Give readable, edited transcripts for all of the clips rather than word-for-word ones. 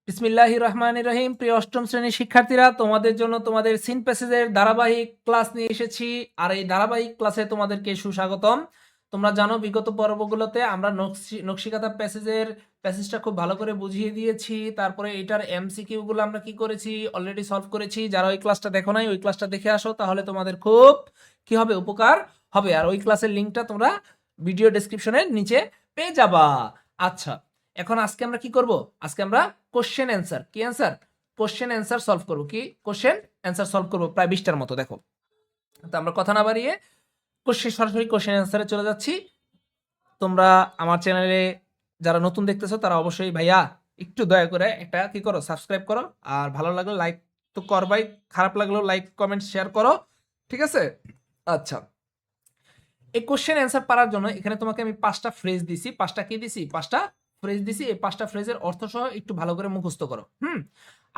বিসমিল্লাহির রহমানির রহিম। প্রিয় অষ্টম শ্রেণীর শিক্ষার্থীরা, তোমাদের জন্য তোমাদের সিন প্যাসেজের ধারাবাহিক ক্লাস নিয়ে এসেছি। আর এই ধারাবাহিক ক্লাসে তোমাদেরকে সুস্বাগতম। তোমরা জানো বিগত পর্বগুলোতে আমরা নকশিকাঁথা প্যাসেজটা খুব ভালো করে বুঝিয়ে দিয়েছি। তারপরে এটার এমসিকিউ গুলো আমরা কি করেছি, অলরেডি সলভ করেছি। যারা ওই ক্লাসটা দেখো নাই, ওই ক্লাসটা দেখে আসো, তাহলে তোমাদের খুব কি হবে, উপকার হবে। আর ওই ক্লাসের লিঙ্কটা তোমরা ভিডিও ডেসক্রিপশনের নিচে পেয়ে যাবা। আচ্ছা, এখন আজকে আমরা কি করব? আজকে আমরা কোশ্চেন অ্যান্সার, কি অ্যান্সার, কোশ্চেন অ্যান্সার সলভ করব। কি কোশ্চেন অ্যান্সার সলভ করব প্রায় 20টার মতো। দেখো, তো আমরা কথা না বাড়িয়ে সরাসরি কোশ্চেন অ্যান্সারে চলে যাচ্ছি। তোমরা আমার চ্যানেলে যারা নতুন দেখতেছো তারা অবশ্যই ভাইয়া একটু দয়া করে একটা কি করো, সাবস্ক্রাইব করো। আর ভালো লাগলে লাইক তো করবাই, খারাপ লাগলেও লাইক কমেন্ট শেয়ার করো, ঠিক আছে? আচ্ছা, এই কোশ্চেন অ্যান্সার পারার জন্য এখানে তোমাকে আমি 5টা ফ্রেজ দিছি। 5টা কি দিছি? 5টা ফ্রেজ দিছি। এই 5টা ফ্রেজের অর্থ সহ একটু ভালো করে মুখস্থ করো।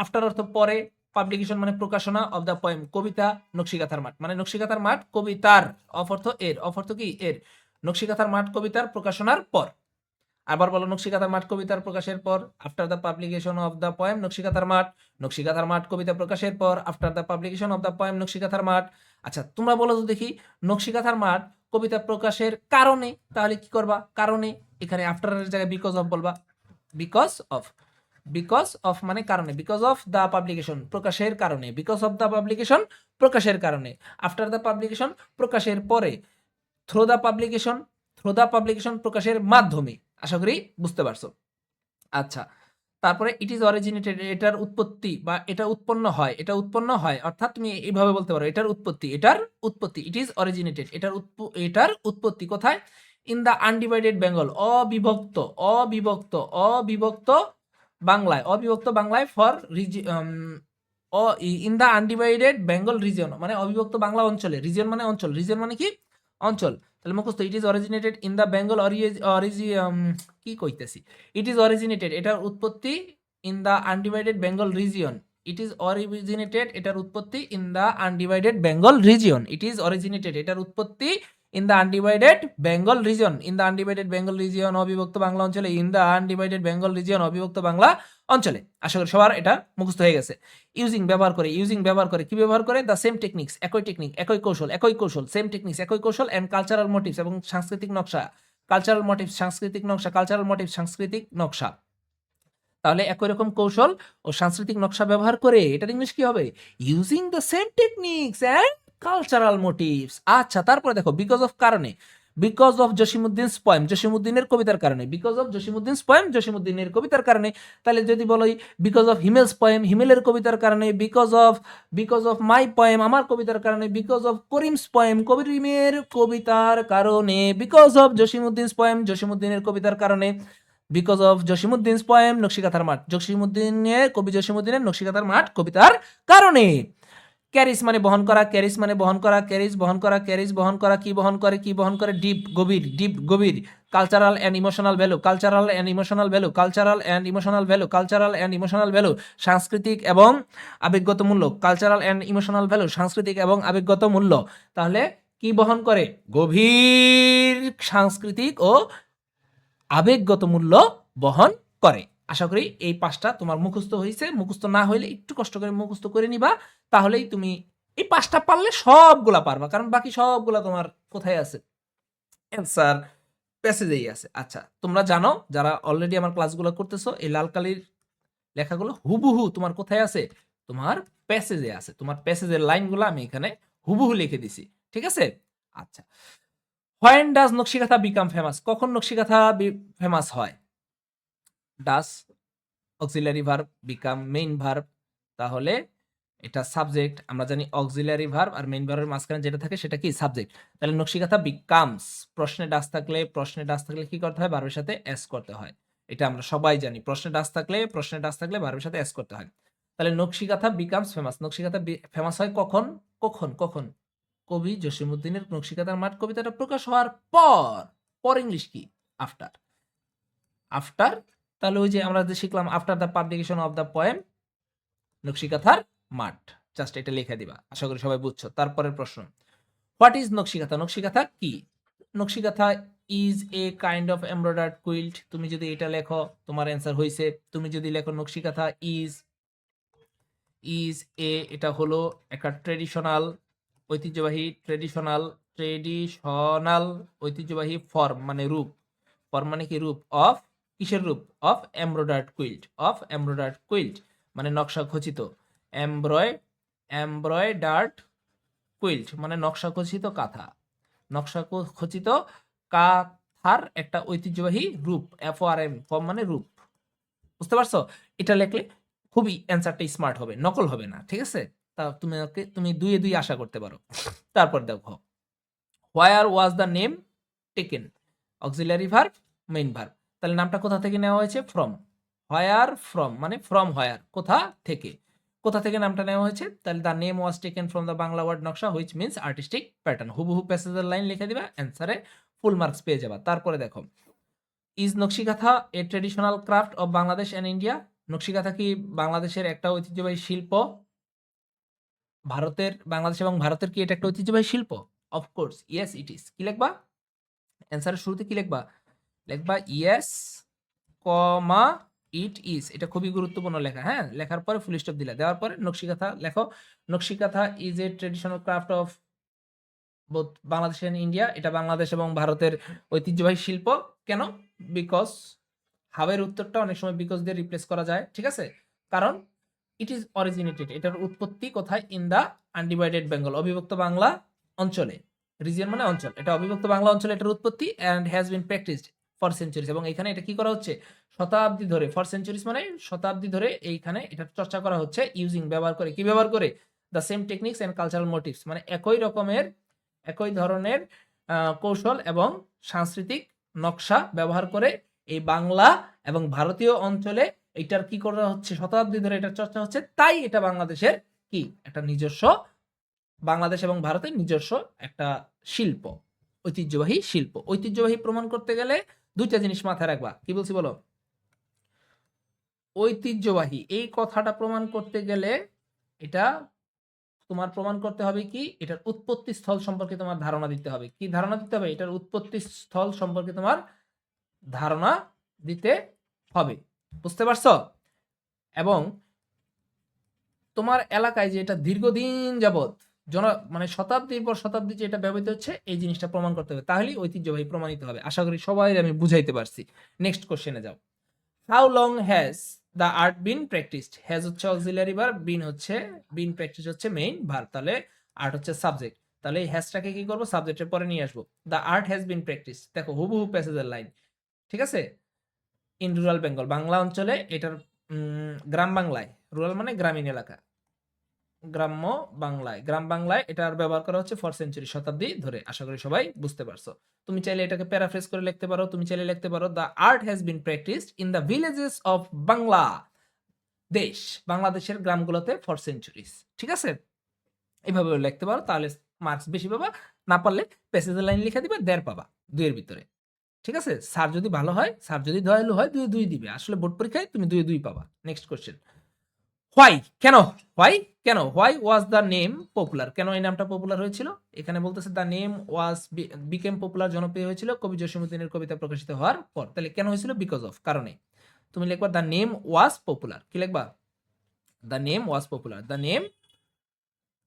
আফটার অর্থ পরে, পাবলিকেশন মানে প্রকাশনা, অফ দ্য পোয়েম কবিতা, নকশিকাঁথার মাঠ মানে নকশিকাঁথার মাঠ কবিতার, অফ অর্থ এর, অফ অর্থ কি এর, নকশিকাঁথার মাঠ কবিতার প্রকাশনার পর। আবার বলো, নকশিকাঁথার মাঠ কবিতার প্রকাশের পর, after the publication of the poem নকশিকাঁথার মাঠ, নকশিকাঁথার মাঠ কবিতা প্রকাশের পর, after the publication of the poem নকশিকাঁথার মাঠ। আচ্ছা, তোমরা বলো তো দেখি, নকশিকাঁথার মাঠ কবিতা প্রকাশের কারণে, তাহলে কি করবা? কারণে, এখানে আফটারের জায়গায় বিকজ অফ বলবা। বিকজ অফ, বিকজ অফ মানে কারণে, বিকজ অফ দ্য পাবলিকেশন প্রকাশের কারণে, বিকজ অফ দ্য পাবলিকেশন প্রকাশের কারণে, আফটার দ্য পাবলিকেশন প্রকাশের পরে, through the publication, through the publication প্রকাশের মাধ্যমে। আশা করি বুঝতে পারছো। আচ্ছা, তারপরে ইট ইজ অরিজিনেটেড, এটার উৎপত্তি বা এটা উৎপন্ন হয়, এটা উৎপন্ন হয়, অর্থাৎ তুমি এইভাবে বলতে পারো এটার উৎপত্তি, এটার উৎপত্তি, ইট ইজ অরিজিনেটেড, এটার উৎপত্তি কোথায়? ইন দ্য আনডিভাইডেড বেঙ্গল, অবিভক্ত, অবিভক্ত, অবিভক্ত বাংলায়, অবিভক্ত বাংলায় for in the undivided Bengal region মানে অবিভক্ত বাংলা অঞ্চলে, রিজিয়ন মানে অঞ্চল, রিজিয়ন মানে কি অঞ্চল। তাহলে মুখস্থ, it is originated in the Bengal কি কইতেছি, ইট ইজ অরিজিনেটেড এটার উৎপত্তি in the undivided Bengal region, it is originated এটার উৎপত্তি in the undivided Bengal region, it is originated এটার উৎপত্তি in the undivided Bengal region, in the undivided Bengal region অবিভক্ত বাংলা অঞ্চলে, in the undivided Bengal region অবিভক্ত বাংলা অঞ্চলে। আশা করি সবার এটা মুখস্থ হয়ে গেছে। ইউজিং ব্যবহার করে, ইউজিং ব্যবহার করে, কি ব্যবহার করে? দ্য সেম টেকনিক্স, একই টেকনিক, একই কৌশল, একই কৌশল, সেম টেকনিক্স, একই কৌশল, অ্যান্ড কালচারাল মোটিভস এবং সাংস্কৃতিক নকশা, কালচারাল মোটিভস সাংস্কৃতিক নকশা, কালচারাল মোটিভস সাংস্কৃতিক নকশা। তাহলে একই রকম কৌশল ও সাংস্কৃতিক নকশা ব্যবহার করে, এটার ইংলিশ কি হবে? Using the same techniques and cultural motives. আচ্ছা, তারপরে দেখো, বিকজ অফ কারণে, বিকজ অফ জসিমউদ্দিনস পোয়েম, জসিমউদ্দিনের কবিতার কারণে, বিকজ অফ জসিমউদ্দিনস পোয়েম, জসিমউদ্দিনের কবিতার কারণে। তাহলে যদি বলোই বিকজ অফ হিমেলস পোয়েম, হিমেলের কবিতার কারণে, বিকজ অফ মাই পোয়েম, আমার কবিতার কারণে, বিকজ অফ করিমস পোয়েম, করিমের কবিতার কারণে, বিকজ অফ জসিমউদ্দিনস পোয়েম, জসিমউদ্দিনের কবিতার কারণে, বিকজ অফ জসিমউদ্দিনস পোয়েম নকশিকাঁথার মাঠ, কবি জসিমউদ্দিনের নকশিকাঁথার মাঠ কবিতার কারণে। ক্যারিস মানে বহন করা, ক্যারিস মানে বহন করা, ক্যারিস বহন করা, ক্যারিস বহন করা, কি বহন করে, কি বহন করে? ডিপ গভীর, ডিপ গভীর। Cultural and emotional value, cultural and emotional value, cultural and emotional value, cultural and emotional value, সাংস্কৃতিক এবং আবেগগত মূল্য, কালচারাল অ্যান্ড ইমোশনাল ভ্যালু, সাংস্কৃতিক এবং আবেগগত মূল্য। তাহলে কি বহন করে? গভীর সাংস্কৃতিক ও আবেগগত মূল্য বহন করে। আশা করি এই 5টা তোমার মুখস্থ হয়েছে। মুখস্থ না হইলে একটু কষ্ট করে মুখস্থ করে নিবা, তাহলেই তুমি এই 5টা পারলে সবগুলা পারবা, কারণ বাকি সবগুলা তোমার কোথায় আছে? অ্যান্সার প্যাসেজেই আছে। আচ্ছা, তোমরা জানো যারা অলরেডি আমার ক্লাসগুলো করতেছো, এই লাল কালির লেখাগুলো হুবহু তোমার কোথায় আছে? তোমার প্যাসেজে আছে। তোমার প্যাসেজের লাইনগুলো আমি এখানে হুবহু লিখে দিছি, ঠিক আছে? আচ্ছা, হোয়েন ডাজ নকশিকাঁথা বিকাম ফেমাস, কখন নকশিকাঁথা ফেমাস হয়? Does auxiliary verb, become main verb, তাহলে এটা সাবজেক্ট। আমরা জানি অক্সিলারি ভার্ব আর মেইন ভার্বের মাঝখানে যেটা থাকে সেটা কি? সাবজেক্ট। তাহলে নকশিকাঁথা বিকামস, প্রশ্নে ডাস থাকলে কি করতে হয়? ভার্বের সাথে এস করতে হয়। এটা আমরা সবাই জানি, প্রশ্নে ডাস থাকলে ভার্বের সাথে এস করতে হয়। তাহলে Nakshi Kantha becomes famous, Nakshi Kantha famous হয় কখন? কখন কখন? কবি জসিমউদ্দিনের নকশিকাঁথার মাঠ কবিতাটা প্রকাশ হওয়ার পর। পর ইংলিশ কি? After, after. তাহলে ওই যে আমরা যে শিখলাম, after the publication of the poem নকশিকাঁথার মাঠ, জাস্ট এটা লিখে দিবা। আশা করি সবাই বুঝছো। তারপরের প্রশ্ন, হোয়াট ইজ নকশিকাঁথা, নকশিকাঁথা কি? Nakshi Kantha is a kind of embroidered quilt, তুমি যদি এটা লেখো তোমার অ্যান্সার হয়েছে। তুমি যদি লেখো নকশি কাঁথা ইজ ইজ এ, এটা হলো একটা ট্রেডিশনাল ঐতিহ্যবাহী ট্রেডিশনাল ঐতিহ্যবাহী ফর্ম মানে রূপ, ফর্ম মানে কি রূপ, অফ কিসের রূপ, অফ এমব্রয়ডার্ড কুইল্ট মানে নকশা খচিত, এমব্রয়ডার্ড কুইল্ট মানে নকশা খচিত কাঁথা, নকশা খচিত কাঁথার একটা ঐতিহ্যবাহী রূপ, FORM ফর্ম মানে রূপ। বুঝতে পারছো? এটা লেখলে খুবই অ্যান্সারটা স্মার্ট হবে, নকল হবে না, ঠিক আছে? তা তুমি দুই আশা করতে পারো। তারপর দেখো, where was the name taken, auxiliary verb, main verb. তাহলে নামটা কোথা থেকে নেওয়া হয়েছে? ফ্রম। হোয়ার ফ্রম মানে ফ্রম হোয়ার, কোথা থেকে, কোথা থেকে নামটা নেওয়া হয়েছে? তাহলে the name was taken from the Bangla word naksha which means artistic pattern. হুবহু প্যাসেজের লাইন লিখে দিবা, অ্যান্সারে ফুল মার্কস পেয়ে যাবা। তারপরে দেখো, is Nakshi Kantha A traditional craft of Bangladesh and India, Nakshi Kantha কি বাংলাদেশের একটা ঐতিহ্যবাহী শিল্প? বাংলাদেশ এবং ভারতের কি এটা একটা ঐতিহ্যবাহী শিল্প? Of course yes it is. কি লিখবা অ্যান্সারের শুরুতে? কি লিখবা? লিখবা ইয়েস কমা ইট ইজ। এটা খুবই গুরুত্বপূর্ণ লেখা। হ্যাঁ, লেখার পরে ফুল স্টপ দিলা, দেওয়ার পরে নকশিকাঁথা লেখো। Nakshikantha is a traditional craft of both Bangladesh and India, এটা বাংলাদেশ এবং ভারতের ঐতিহ্যবাহী শিল্প। কেন? বিকজ, হাওয়ের উত্তরটা অনেক সময় বিকজ দিয়ে রিপ্লেস করা যায়, ঠিক আছে? কারণ ইট ইজ অরিজিনেটেড, এটার উৎপত্তি কোথায়? ইন দা আনডিভাইডেড বেঙ্গল, অবিভক্ত বাংলা অঞ্চলে। রিজিয়ন মানে অঞ্চল, এটা অবিভক্ত বাংলা অঞ্চলে এটার উৎপত্তি, and has been practised for centuries, এবং এখানে এটা কি করা হচ্ছে? শতাব্দী ধরে, ফর সেঞ্চুরিজ মানে শতাব্দী ধরে এইখানে এটা চর্চা করা হচ্ছে, ইউজিং ব্যবহার করে, কি ব্যবহার করে? The same techniques and cultural motives, মানে একই ধরনের কৌশল এবং সাংস্কৃতিক নকশা ব্যবহার করে এই বাংলা এবং ভারতীয় অঞ্চলে এটার কি করা হচ্ছে? শতাব্দী ধরে এটা চর্চা হচ্ছে, তাই এটা বাংলাদেশের কি একটা নিজস্ব, বাংলাদেশ এবং ভারতের নিজস্ব একটা শিল্প, ঐতিহ্যবাহী শিল্প। ঐতিহ্যবাহী প্রমাণ করতে গেলে দুইটা জিনিস মাথায় রাখবা। কি বলছি বলো? ঐতিহ্যবাহী এই কথাটা প্রমাণ করতে গেলে এটা তোমার প্রমাণ করতে হবে কি? এটার উৎপত্তি স্থল সম্পর্কে তোমার ধারণা দিতে হবে। কি ধারণা দিতে হবে? এটার উৎপত্তি স্থল সম্পর্কে তোমার ধারণা দিতে হবে। বুঝতে পারছো? এবং তোমার এলাকায় যে এটা দীর্ঘদিন যাবৎ মানে শতাব্দীর পর শতাব্দী যে এটা ব্যবহৃত হচ্ছে, এই জিনিসটা প্রমাণ করতে হবে, তাহলেই ঐতিহ্যবাহী প্রমাণিত হবে। আশা করি সবাই আমি বুঝাইতে পারছি। নেক্সট কোশ্চেনে যাও। How long has the art been practised? Has হচ্ছে অক্সিলারি ভার্ব, বিন প্র্যাকটিস হচ্ছে মেইন ভার্ব, তাহলে আর্ট হচ্ছে সাবজেক্ট। তাহলে এই হ্যাজটাকে কি করবো? সাবজেক্টের পরে নিয়ে আসবো। The art has been practice, দেখো হুবহু প্যাসেজের লাইন, ঠিক আছে? ইন রুরাল বেঙ্গল, বাংলা অঞ্চলে, এটার গ্রাম বাংলায়, রুরাল মানে গ্রামীণ এলাকা, গ্রাম বাংলায় এটার ব্যবহার করা হচ্ছে ফর সেঞ্চুরি, শতাব্দী ধরে। আশা করি সবাই বুঝতে পারছো। তুমি চাইলে এটাকে প্যারাফ্রেজ করে লিখতে পারো। তুমি চাইলে লিখতে পারো the art has bin practised in the villages of বাংলাদেশের গ্রামগুলোতে ফর সেঞ্চুরিজ, ঠিক আছে? এইভাবে লিখতে পারো, তাহলে মার্কস বেশি পাবা। না পারলে প্যাসেজের লাইন লিখে দিবে, 1.5 পাবা 2 এর ভিতরে, ঠিক আছে? স্যার যদি ভালো হয়, স্যার যদি দয়ালু হয়, 2 দিবে। আসলে বোর্ড পরীক্ষায় তুমি 2 পাবা। নেক্সট কোশ্চেন, হোয়াই, কেন? Why was the name popular, কেন এই নামটা পপুলার হয়েছিল? এখানে বলতেছে the name was became popular, জনপ্রিয় হয়েছিল কবি জসীমউদ্দিনের কবিতা প্রকাশিত হওয়ার পর। তাহলে কেন হয়েছিল? বিকজ অফ, কারণে। তুমি লিখবা দ্য নেম ওয়াজ পপুলার। কি লিখবা? দ্য নেম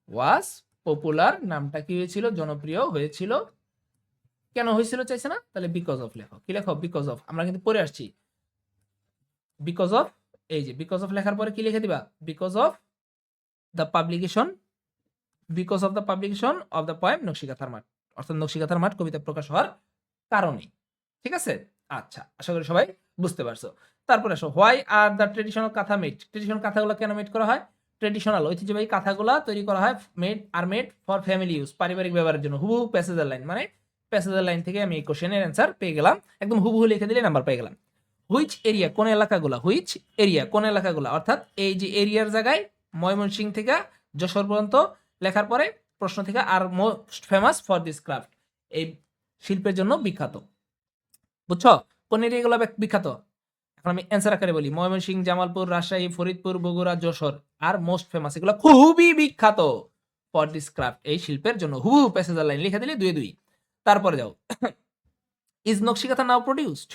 ওয়াজ পপুলার, নামটা কি হয়েছিল? জনপ্রিয় হয়েছিল। কেন হয়েছিল চাইছে না? তাহলে বিকজ অফ লেখো। কি লেখো? Because of. আমরা কিন্তু পড়ে আসছি বিকজ অফ, এই যে বিকজ অফ লেখার পরে কি লিখে দিবা? Because of the publication of the poem নকশিকাঁথার মাঠ, অর্থাৎ নকশিকাঁথার মাঠ কবিতা প্রকাশ হওয়ার কারণে, ঠিক আছে? আচ্ছা, আশা করি সবাই বুঝতে পারছো। তারপরে আসো, হোয়াই আর দ্য ট্রেডিশনাল কাঁথা মেড? ট্রেডিশনাল কাঁথাগুলো কেন মেড করা হয়? ট্রেডিশনাল ঐতিহ্যবাহী কাঁথাগুলা তৈরি করা হয় মেড ফর ফ্যামিলি ইউজ, পারিবারিক ব্যবহারের জন্য। হুবহু প্যাসেজের লাইন, মানে প্যাসেজের লাইন থেকে আমি এই কোশ্চেনের অ্যান্সার পেয়ে গেলাম। একদম হুবহু লিখে দিলে নাম্বার পেয়ে গেলাম। হুইচ এরিয়া, কোন এলাকাগুলা, অর্থাৎ এই যে এরিয়ার জায়গায় ময়মনসিংহ থেকে যশোর পর্যন্ত লেখার পরে প্রশ্ন থেকে আর most famous for this craft, এই শিল্পের জন্য বিখ্যাত। বুঝছো? কোন এরিয়াগুলো বিখ্যাত? এখন আমি অ্যান্সার আকারে বলি, ময়মনসিংহ, জামালপুর, রাজশাহী, ফরিদপুর, বগুড়া, যশোর। আর মোস্ট ফেমাস, এগুলো খুবই বিখ্যাত ফর দিস ক্রাফট, এই শিল্পের জন্য। হুবহু প্যাসেজের লাইন লিখে দিলে 2 তারপরে যাও, is nakshi kantha now produced?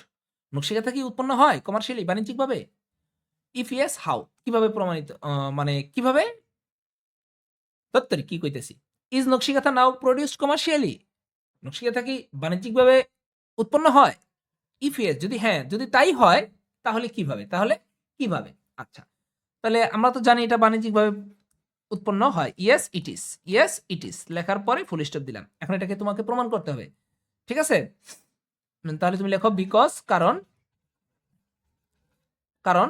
Nakshi kantha কি উৎপন্ন হয় কমার্শিয়ালি, বাণিজ্যিকভাবে? If yes, how? কিভাবে প্রমাণিত, মানে কিভাবে? দত্তরি কি কইতেছি? Is nakshi kantha now produced commercially? Nakshi kantha কি বাণিজ্যিকভাবে উৎপন্ন হয়? ইফ ইয়েস, যদি হ্যাঁ, যদি তাই হয় তাহলে কিভাবে? তাহলে কিভাবে? আচ্ছা। তাহলে আমরা তো জানি এটা বাণিজ্যিকভাবে উৎপন্ন হয়। Yes it is. Yes it is লেখার পরে ফুল স্টপ দিলাম। এখন এটাকে তোমাকে প্রমাণ করতে হবে। ঠিক আছে? তাহলে তুমি লেখো বিকজ, কারণ, কারণ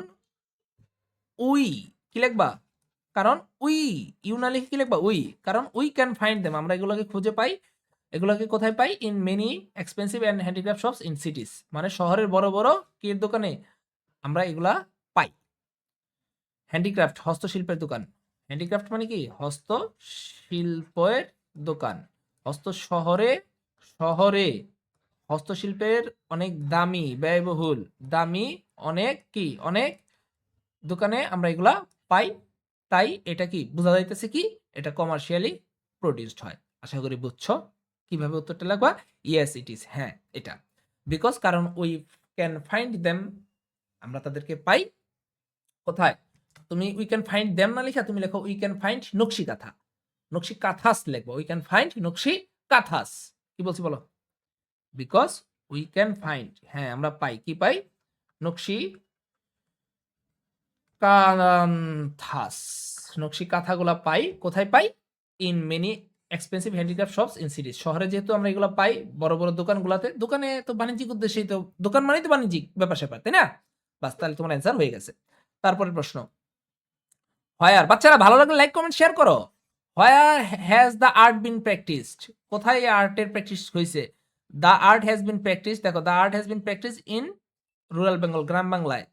উই, কি লিখবা? কারণ উই, ইউ না লিখে কি লিখবা? উই। কারণ উই ক্যান ফাইন্ড দেম, আমরা এগুলোকে খুঁজে পাই। এগুলোকে কোথায় পাই? In many expensive and handicraft shops in cities, মানে শহরের বড় বড় কি দোকানে আমরা এগুলা পাই। হ্যান্ডিক্রাফট হস্তশিল্পের দোকান। হ্যান্ডিক্রাফট মানে কি? হস্তশিল্পের দোকান। শহরে, শহরে হস্তশিল্পের অনেক দামি, ব্যয়বহুল, দামি অনেক কি? অনেক দোকানে আমরা এগুলা পাই। তাই এটা কি বোঝা যাইতেছে কি? এটা কমার্শিয়ালি প্রডিউসড হয়। আশা করি বুঝছো। কিভাবে উত্তরটা লাগবা? ইয়েস ইট ইজ, হ্যাঁ এটা। বিকজ, কারণ উই ক্যান ফাইন্ড দেম, আমরা তাদেরকে পাই কোথায়? তুমি উই ক্যান ফাইন্ড দেম না লিখা তুমি লেখো উই ক্যান ফাইন্ড নকশি কাঁথা, নকশি কাঁথাস লিখবো। উই ক্যান ফাইন্ড নকশি কাঁথাস। কি বলছি বলো? বিকজ উই ক্যান ফাইন্ড, হ্যাঁ আমরা পাই, কি পাই? নকশি কাঁথাস, নকশি কাঁথাগুলা পাই। কোথায় পাই? In many expensive handicraft shops in cities, শহরে যেহেতু আমরা এগুলো পাই বড় বড় দোকানগুলোতে। দোকানে তো বাণিজ্যিক উদ্দেশ্যেই তো, দোকান মানেই তো বাণিজ্যিক ব্যাপার স্যাপার, তাই না? বাস, তাহলে তোমার অ্যান্সার হয়ে গেছে। তারপরের প্রশ্ন, হোয়ার, বাচ্চারা ভালো লাগলে লাইক কমেন্ট শেয়ার করো। Where has the art been practised? কোথায় এই আর্টের প্র্যাকটিস হয়েছে? The art has been practice, দেখো the art has been practice in rural Bengal, গ্রাম বাংলায়।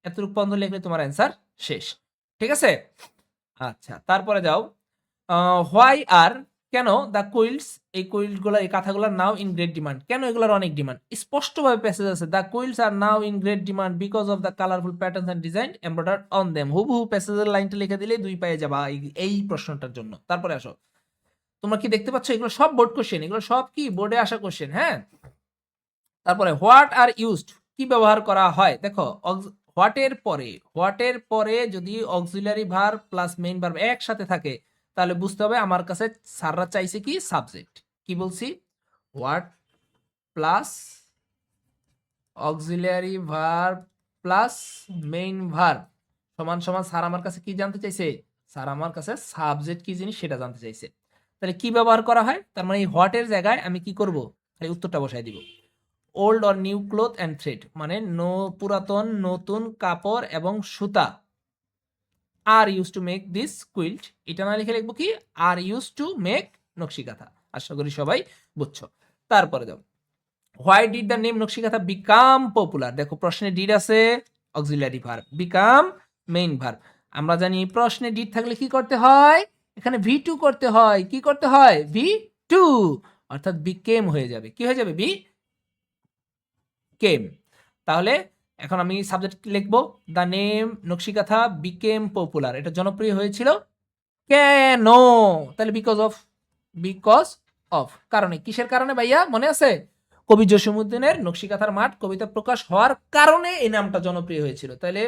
এতটুকু পর্যন্ত লিখলে তোমার অ্যান্সার শেষ। ঠিক আছে? আচ্ছা, তারপরে যাও। হোয়াই আর, কেন দ্য কুইল্টস, এই কুইল্টগুলো, এই কাঁথাগুলোর নাও ইন গ্রেট ডিমান্ড? কেন এগুলোর অনেক ডিমান্ড? স্পষ্টভাবে প্যাসেজ আছে, the quilts are now in great demand because of the colourful patterns and design embroidered on them. হুবহু প্যাসেজের লাইনটা লিখে দিলে 2 পেয়ে যাবা এই প্রশ্নটার জন্য। তারপরে আসো, তোমরা কি দেখতে পাচ্ছ এগুলো সব বোর্ড কোশ্চেন, এগুলো সব কি বোর্ডে আসা কোশ্চেন, হ্যাঁ? তারপরে হোয়াট আর ইউজড, কি ব্যবহার করা হয়? দেখো হোয়াটের পরে যদি auxiliary verb plus main verb একসাথে থাকে তাহলে বুঝতে হবে আমার কাছে স্যাররা চাইছে কি? সাবজেক্ট। কি বলছি? What plus auxiliary verb plus main verb সমান সমান স্যার আমার কাছে কি জানতে চাইছে? স্যার আমার কাছে সাবজেক্ট কি জিনিস সেটা জানতে চাইছে। তাহলে কি ব্যবহার করা হয়? তার মানে এই হোয়াটের জায়গায় আমি কি করব? খালি উত্তরটা বসাই দিব। Old or new cloth and thread, মানে পুরাতন নতুন কাপড় এবং সুতা। Are used to make this quilt, এটা না লিখে লিখবো কি? Are used to make nakshikantha. আশা করি সবাই বুঝছো। তারপরে দাও, why did the name nakshikantha become popular? দেখো প্রশ্নে ডিড আছে, auxiliary verb, become main verb. আমরা জানি প্রশ্নে ডিড থাকলে কি করতে হয়? এখানে ভি2 করতে হয়। কি করতে হয়? ভি2, অর্থাৎ বিকেম হয়ে যাবে। কি হয়ে যাবে? বি কেম। তাহলে এখন আমি সাবজেক্ট লিখবো, the name Nakshi Kantha became popular, এটা জনপ্রিয় হয়েছিল কেন? তাহলে বিকজ অফ, কারণে। কিসের কারণে ভাইয়া মনে আছে? কবি জসিমউদ্দিনের নকশিকাঁথার মাঠ কবিতা প্রকাশ হওয়ার কারণে এই নামটা জনপ্রিয় হয়েছিল। তাহলে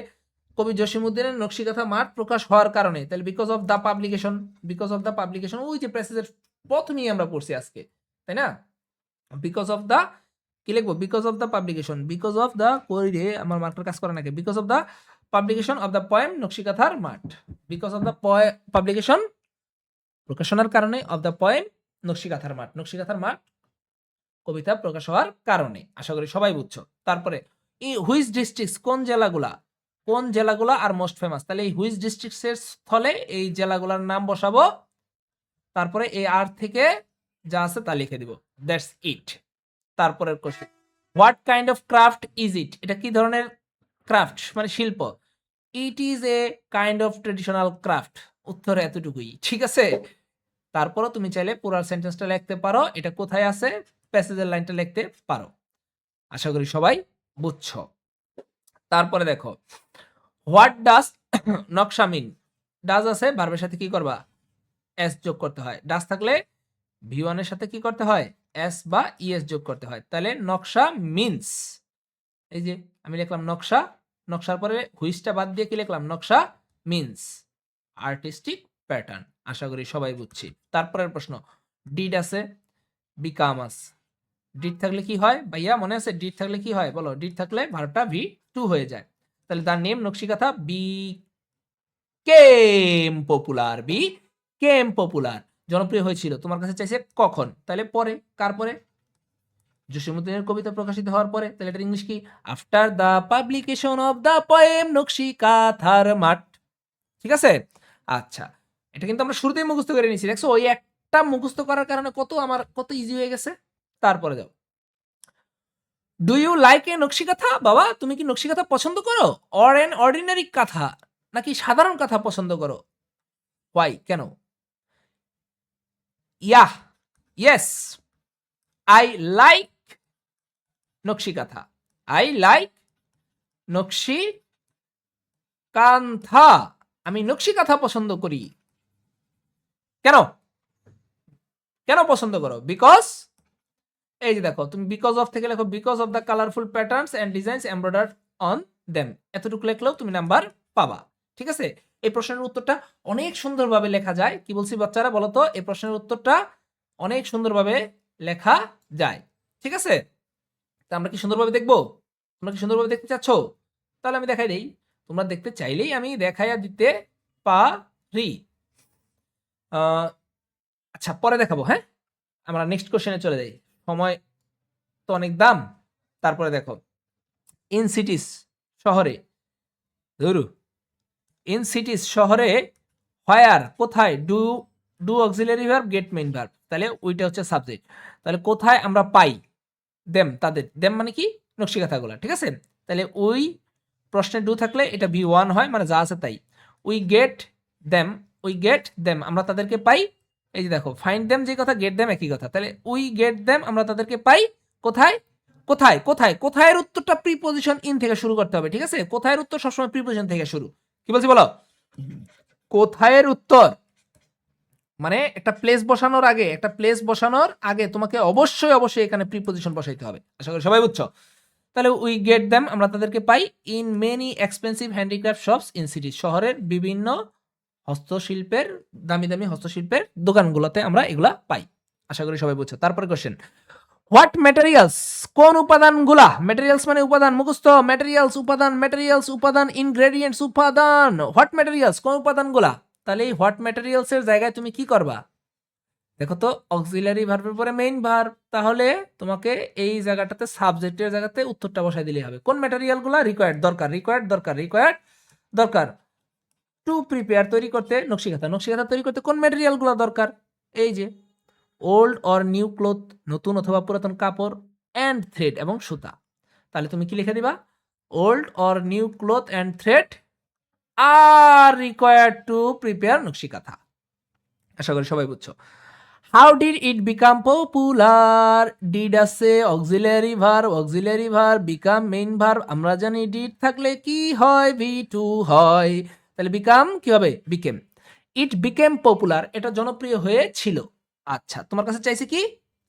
কবি জসিমউদ্দিনের নকশিকাঁথা মাঠ প্রকাশ হওয়ার কারণে, তাহলে because of the publication, because of the publication, ওই যে প্যাসেজের প্রথমেই আমরা পড়ছি আজকে, তাই না? বিকজ অফ দ্য, কি লিখবো? Because of the publication, because of the, কই রে আমার মার্কার কাজ করে নাকি? Because of the publication of the poem নকশিকাঁথার মাঠ, বিকজ অফ দ্য পাবলিকেশন, প্রকাশনার কারণে, অফ দ্য পোয়েম নকশিকাঁথার মাঠ, নকশিকাঁথার মাঠ কবিতা প্রকাশ হওয়ার কারণে। আশা করি সবাই বুঝছো। তারপরে হুইচ ডিস্ট্রিক্টস, কোন জেলাগুলা আর মোস্ট ফেমাস? তাহলে এই হুইচ ডিস্ট্রিক্টস এর স্থলে এই জেলাগুলার নাম বসাবো, তারপরে এই আর থেকে যা আছে তা লিখে দিব। That's it. তারপরের question, what kind of craft is it? এটা কি ধরনের ক্রাফট, মানে শিল্প? It is a kind of traditional craft. উত্তর এতটুকুই, ঠিক আছে? তারপরও তুমি চাইলে পুরো সেন্টেন্সটা লিখতে পারো, এটা কোথায় আছে প্যাসেজের লাইনটা লিখতে পারো। আশা করি সবাই বুঝছো। তারপরে দেখো, হোয়াট ডাজ নকশা মিন? ডাজ আছে, ভার্বের সাথে কি করবা? এস যোগ করতে হয়। ডাজ থাকলে ভি1 এর সাথে কি করতে হয়? এস বা ইএস যোগ করতে হয়। তাহলে নকশা মিন্স, এই যে আমি লিখলাম নকশা, নকশার পরে হুইচটা বাদ দিয়ে কি লিখলাম, নকশা মিন্স আর্টিস্টিক প্যাটার্ন। আশা করি সবাই বুঝছি। তারপরের প্রশ্ন, ডিড আছে, বিকাম আছে। ডিড থাকলে কি হয় ভাইয়া, মনে আছে? ডিড থাকলে কি হয় বলো? ডিড থাকলে ভার্বটা V2 হয়ে যায়। তাহলে তার name nakshi kantha became popular, became popular, জনপ্রিয় হয়েছিল। তোমার কাছে চাইছে কখন, তাহলে পরে। কার পরে? জসীমউদ্দিনের কবিতা প্রকাশিত হওয়ার পরে। তাহলে এটার ইংলিশ কি? After the publication of the poem নকশিকাথার মাঠ। ঠিক আছে? আচ্ছা, এটা কিন্তু আমরা শুরুতেই মুখস্থ করে নিয়েছি। দেখছো, ওই একটা মুখস্থ করার কারণে কত ইজি হয়ে গেছে। তারপরে যাও, do you like a nakshikantha? বাবা, তুমি কি নকশিকাথা পছন্দ করো? অর এন অর্ডিনারি কাথা, নাকি সাধারণ কথা পছন্দ করো? হোয়াই, কেন? Yeah, yes, I like nakshikantha, I like nakshikantha, আমি নকশিকাথা পছন্দ করি। কেন? কেন পছন্দ করো? বিকজ, এই যে দেখো, তুমি বিকজ অফ থেকে লেখো because of the colourful patterns and designs embroidered on them. এতটুকু লেখলেও তুমি নাম্বার পাবা। ঠিক আছে? এই প্রশ্নের উত্তরটা অনেক সুন্দরভাবে লেখা যায়। কি বলছি বাচ্চারা, বলো তো? এই প্রশ্নের উত্তরটা অনেক সুন্দরভাবে লেখা যায়। ঠিক আছে? তা আমরা কি সুন্দরভাবে দেখবো? তোমরা কি সুন্দরভাবে দেখতে চাচ্ছ? তাহলে আমি দেখাই দেই। তোমরা দেখতে চাইলেই আমি দেখাইয়া দিতে পারি। আচ্ছা, পরে দেখাবো। হ্যাঁ, আমরা নেক্সট কোশ্চেনে চলে যাই, সময় তো অনেক দাম। তারপরে দেখো, ইন সিটিস, শহরে, ধরু, ইন সিটিস, শহরে, হোয়ার, কোথায়, do, do auxiliary verb, get main verb. তাহলে ওইটা হচ্ছে সাবজেক্ট। তাহলে কোথায় আমরা পাই দেম, তাদের। দেম মানে কি? নকশিকাথাগুলা। ঠিক আছে? তাহলে ওই প্রশ্নে ডু থাকলে এটা V1 হয়, মানে যা আছে তাই। We get them, we get them, আমরা তাদেরকে পাই। এই যে দেখো, ফাইন্ড দেম যে কথা, গেট দেম একই কথা। তাহলে উই গেট দেম, আমরা তাদেরকে পাই। কোথায়? কোথায়? কোথায়? কোথায়ের উত্তরটা প্রিপজিশন ইন থেকে শুরু করতে হবে। ঠিক আছে? কোথায়ের উত্তর সবসময় প্রিপজিশন থেকে শুরু। কি বলছি বলো? কোথায়ের উত্তর মানে একটা প্লেস বসানোর আগে তোমাকে অবশ্যই এখানে প্রিপজিশন বসাইতে হবে। আশা করি সবাই বুঝছো। তাহলে উই গেট দেম, আমরা তাদেরকে পাই, in many expensive handicraft shops in city, শহরের বিভিন্ন হস্তশিল্পের, দামি দামি হস্তশিল্পের দোকানগুলোতে আমরা এগুলা পাই। আশা করি সবাই বুঝছো। তারপরে কোশ্চেন, হোয়াট ম্যাটেরিয়ালস, কোন উপাদানগুলা, ম্যাটেরিয়ালস মানে উপাদান, মুখস্থ, ম্যাটেরিয়ালস উপাদান, ম্যাটেরিয়ালস উপাদান, ইনগ্রেডিয়েন্টস উপাদান, হোয়াট ম্যাটেরিয়ালস কোন উপাদানগুলা। তাহলে এই হোয়াট ম্যাটেরিয়ালস এর জায়গায় তুমি কি করবা? দেখো তো, অক্সিলারি ভার্বের পরে মেইন ভার্ব, তাহলে তোমাকে এই জায়গাটাতে সাবজেক্টের জায়গাতে উত্তরটা বসাই দিলেই হবে। কোন ম্যাটেরিয়ালগুলা রিকোয়ার্ড, দরকার, দরকার টু প্রিপেয়ার, তৈরি করতে, নকশিকাথা তৈরি করতে কোন ম্যাটেরিয়ালগুলো দরকার? এই যে ওল্ড অর নিউ ক্লথ, নতুন অথবা পুরাতন কাপড়, অ্যান্ড থ্রেড, এবং সুতা। তাহলে তুমি কি লিখে দিবা? Old or new cloth and thread are required to prepare nakshikantha. আশা করি সবাই বুঝছো। How did it become popular? Did আছে, auxiliary verb, become main verb. আমরা জানি ডিড থাকলে কি হয়, V2 হয়। তাহলে বিকাম কি হবে? বিকেম। ইট বিকেম পপুলার, এটা জনপ্রিয় হয়েছিল। আচ্ছা, তোমার কাছে চাইছে কি?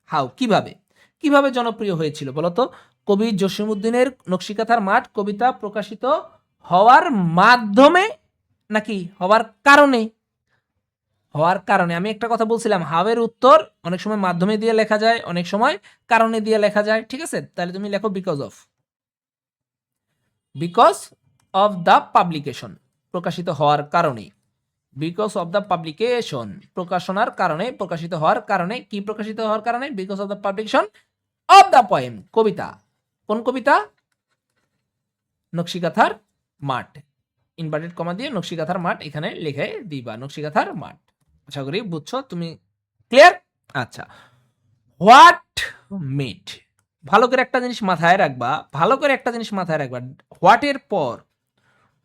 হাউ, কিভাবে জনপ্রিয় হয়েছিল বলো তো? কবি জসীমউদ্দিনের নকশিকাথার মাঠ কবিতা প্রকাশিত হওয়ার মাধ্যমে, নাকি হওয়ার কারণে? হওয়ার কারণে। আমি একটা কথা বলছিলাম, হাওয়ের উত্তর অনেক সময় মাধ্যমে দিয়ে লেখা যায়, অনেক সময় কারণে দিয়ে লেখা যায়। ঠিক আছে? তাহলে তুমি লেখো বিকজ অফ দ্য পাবলিকেশন, প্রকাশিত হওয়ার কারণে। বিকজ অফ দ্য পাবলিকেশন, প্রকাশনার কারণে, প্রকাশিত হওয়ার কারণে। কি প্রকাশিত হওয়ার কারণে? Because of the publication of the poem, কবিতা। কোন কবিতা? নকশিকাথার মাঠ, ইনভার্টেড কমা দিয়ে নকশিকাথার মাঠ এখানে লিখে দিবা, নকশিকাথার মাঠ। আশা করি বুঝছো তুমি, ক্লিয়ার? আচ্ছা, হোয়াট মেড, ভালো করে একটা জিনিস মাথায় রাখবা,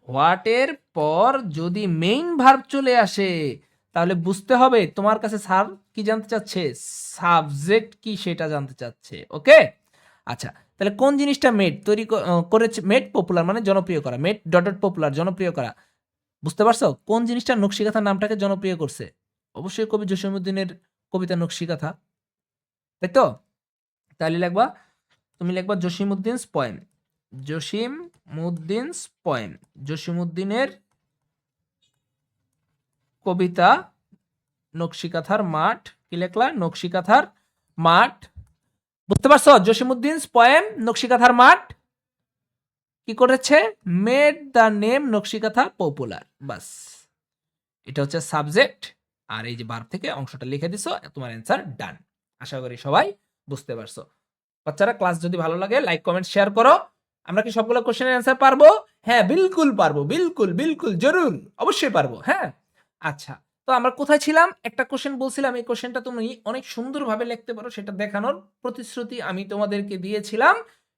হোয়াটের পর যদি মেইন ভার্ব চলে আসে, তাহলে বুঝতে হবে তোমার কাছে স্যার কি জানতে চাচ্ছে, সাবজেক্ট কি সেটা জানতে চাচ্ছে। ওকে? আচ্ছা, তাহলে কোন জিনিসটা মেড তৈরি করেছে? মেড পপুলার মানে জনপ্রিয় করা, মেড ডট পপুলার, জনপ্রিয় করা। বুঝতে পারছো কোন জিনিসটা নকশিকাথার নামটাকে জনপ্রিয় করছে? অবশ্যই কবি জসীমউদ্দিনের কবিতা নকশিকাথা, তাই তো? তাহলে লিখবা, তুমি লিখবা জসিমউদ্দিনস পোয়েম, জসিমউদ্দিনস পোয়েম, জসিমউদ্দিনের কবিতা নকশিকাঁথার মাঠ। কি লেখলা? নকশিকাঁথার মাঠ। বুঝতে পারছো? জসিমউদ্দিনস পোয়েম নকশিকাঁথার মাঠ কি করেছে? Made the name nakshikantha popular. বাস, এটা হচ্ছে সাবজেক্ট, আর এই যে ভার্ব থেকে অংশটা লিখে দিছো, তোমার অ্যান্সার ডান। আশা করি সবাই বুঝতে পারছো। বাচ্চারা, ক্লাস যদি ভালো লাগে লাইক কমেন্ট শেয়ার করো। আমরা কি সবগুলো কোশ্চেনের অ্যান্সার পারবো? হ্যাঁ, বিলকুল পারবো, বিলকুল বিলকুল জরুর, অবশ্যই পারবো। হ্যাঁ, আচ্ছা, তো আমরা কোথায় ছিলাম? একটা কোশ্চেন বলছিলাম, এই কোশ্চেনটা তুমি অনেক সুন্দরভাবে লিখতে পারো, সেটা দেখানোর প্রতিশ্রুতি আমি তোমাদেরকে দিয়েছিলাম।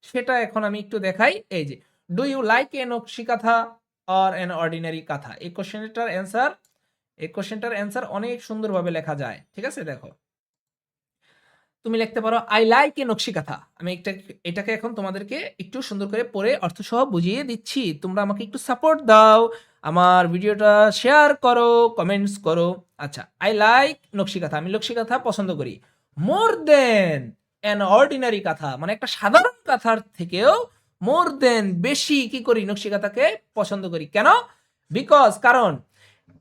সেটা এখন আমি একটু দেখাই। এই যে, do you like a nakshikantha or an ordinary kantha? এই কোশ্চেনটার অ্যান্সার অনেক সুন্দরভাবে লেখা যায়। ঠিক আছে, দেখো, তুমি লিখতে পারো আই লাইক এ নকশিকাঁথা। আমি এটাকে এখন তোমাদেরকে একটু সুন্দর করে পড়ে অর্থসহ বুঝিয়ে দিচ্ছি। তোমরা আমাকে একটু সাপোর্ট দাও, আমার ভিডিওটা শেয়ার করো, কমেন্টস করো। আচ্ছা, আই লাইক নকশিকাঁথা, আমি নকশিকাঁথা পছন্দ করি। মোর দেন অ্যান অর্ডিনারি কাঁথা, মানে একটা সাধারণ কাঁথার থেকেও মোর দেন বেশি কি করি? নকশিকাঁথাকে পছন্দ করি। কেন? বিকজ, কারণ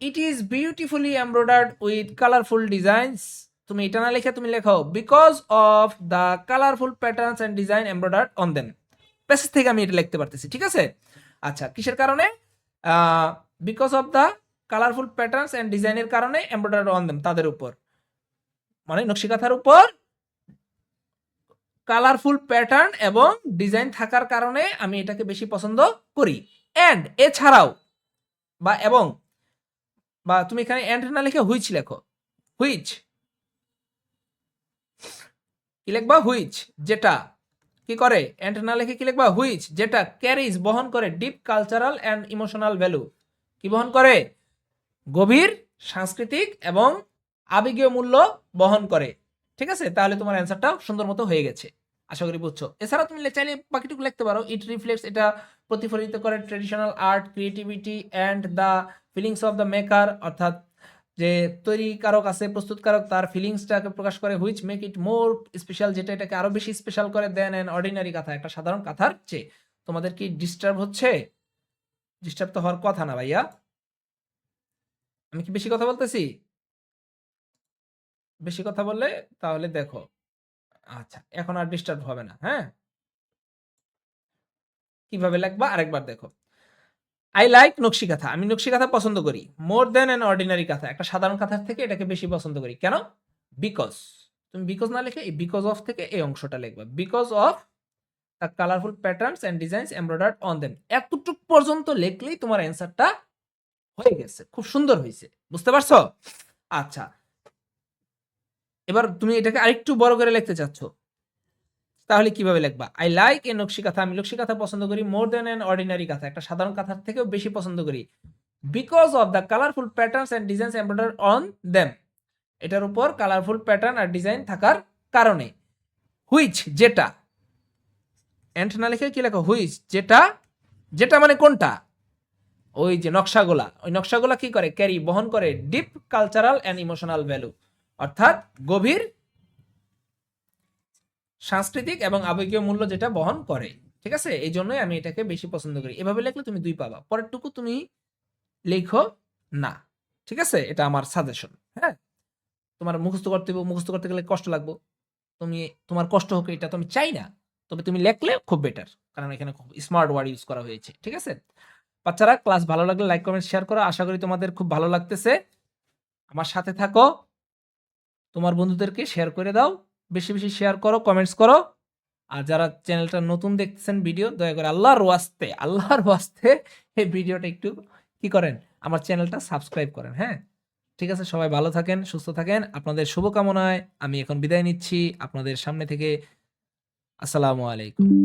it is beautifully embroidered with colourful designs. তুমি এটা না লিখে তুমি লেখো because of the colourful patterns and design embroidered on them. Passage থেকে আমি এটা লিখতে পারতেছি। ঠিক আছে, আচ্ছা, কিসের কারণে? Because of the colourful patterns and ডিজাইনের কারণে এমব্রয়ডার্ড অন দেম, তাদের উপর, মানে নকশিকাঁথার উপর কালারফুল প্যাটার্ন এবং ডিজাইন থাকার কারণে আমি এটাকে বেশি পছন্দ করি। এন্ড, এছাড়াও, বা এবং, বা তুমি এখানে এন্ড না লিখে হুইচ লেখো। হুইচ কি লিখবা? হুইচ, যেটা কি করে? এন্ড না লিখে কি লিখবা? হুইচ, যেটা ক্যারিজ বহন করে deep cultural and emotional value. কি বহন করে? গভীর সাংস্কৃতিক এবং আবেগীয় মূল্য বহন করে। ঠিক আছে, তাহলে তোমার অ্যান্সারটা সুন্দর মতো হয়ে গেছে, আশা করি বুঝছো। এছাড়া তুমি চাইলে বাকিটুকু লিখতে পারো, ইট রিফ্লেক্টস, এটা প্রতিফলিত করে traditional art, creativity and the feelings of the maker, অর্থাৎ যে তৈরিকারক আছে, প্রস্তুতকারক, তার ফিলিংসটাকে প্রকাশ করে। Which make it more special, যেটা এটাকে আরো বেশি স্পেশাল করে দেন অ্যান অর্ডিনারি কাঁথা, একটা সাধারণ কাঁথার চেয়ে। তোমাদের কি ডিস্টার্ব হচ্ছে? ডিস্টার্ব তো হওয়ার কথা না ভাইয়া। আমি কি বেশি কথা বলতেছি? বেশি কথা বললে তাহলে দেখো, আচ্ছা, এখন আর ডিস্টার্ব হবে না। হ্যাঁ, কিভাবে লিখবা আরেকবার দেখো। আই লাইক নকশিকাঁথা, আমি নকশিকাঁথা পছন্দ করি। মোর দেন অ্যান অর্ডিনারি কাঁথা, একটা সাধারণ কাঁথার থেকে এটাকে বেশি পছন্দ করি। কেন? বিকজ, তুমি বিকজ না লিখে এই বিকজ অফ থেকে এই অংশটা লিখবা। Because of the colourful patterns and designs embroidered on them. এতটুক পর্যন্ত লিখলেই তোমার অ্যান্সারটা হয়ে গেছে। খুব সুন্দর হয়েছে, বুঝতে পারছো? আচ্ছা, এবার তুমি এটাকে আরেকটু বড় করে লিখতে চাচ্ছ, তাহলে কিভাবে লিখবা? আই লাইক এ নকশিকাঁথা, আমি নকশিকাঁথা পছন্দ করি। মোর দেন অ্যান অর্ডিনারি কাঁথা, একটা সাধারণ কাঁথার থেকেও বেশি পছন্দ করি। Because of the colourful patterns and designs embroidered on them, এটার উপর কালারফুল প্যাটার্ন আর ডিজাইন থাকার কারণে। হুইচ, যেটা, এন্ড না লিখে কি লেখো? হুইচ, যেটা, যেটা মানে কোনটা? ওই যে নকশাগুলা, ওই নকশাগুলা কি করে? ক্যারি, বহন করে deep cultural and emotional value, অর্থাৎ গভীর সাংস্কৃতিক এবং আবেগীয় মূল্য যেটা বহন করে। ঠিক আছে, এই জন্যই আমি এটাকে বেশি পছন্দ করি। এভাবে লিখলে তুমি 2 পাবা, পরেরটুকু তুমি লেখো না। ঠিক আছে, এটা আমার সাজেশন। হ্যাঁ, তোমার মুখস্থ করতে হবে, মুখস্থ করতে গেলে কষ্ট লাগবে। তুমি, তোমার কষ্ট হোক এটা তো আমি চাই না, তবে তুমি লেখলে খুব বেটার, কারণ এখানে খুব স্মার্ট ওয়ার্ড ইউজ করা হয়েছে। ঠিক আছে, বাচ্চারা, ক্লাস ভালো লাগলে লাইক কমেন্ট শেয়ার করো। আশা করি তোমাদের খুব ভালো লাগতেছে। আমার সাথে থাকো, তোমার বন্ধুদেরকে শেয়ার করে দাও, বেশি বেশি শেয়ার করো, কমেন্টস করো। আর যারা চ্যানেলটা নতুন দেখতেছেন ভিডিও, দয়া করে আল্লাহর ওয়াস্তে এই ভিডিওটা একটু কি করেন, আমার চ্যানেলটা সাবস্ক্রাইব করেন। হ্যাঁ, ঠিক আছে, সবাই ভালো থাকেন, সুস্থ থাকেন। আপনাদের শুভকামনায় আমি এখন বিদায় নিচ্ছি আপনাদের সামনে থেকে। আসসালামু আলাইকুম।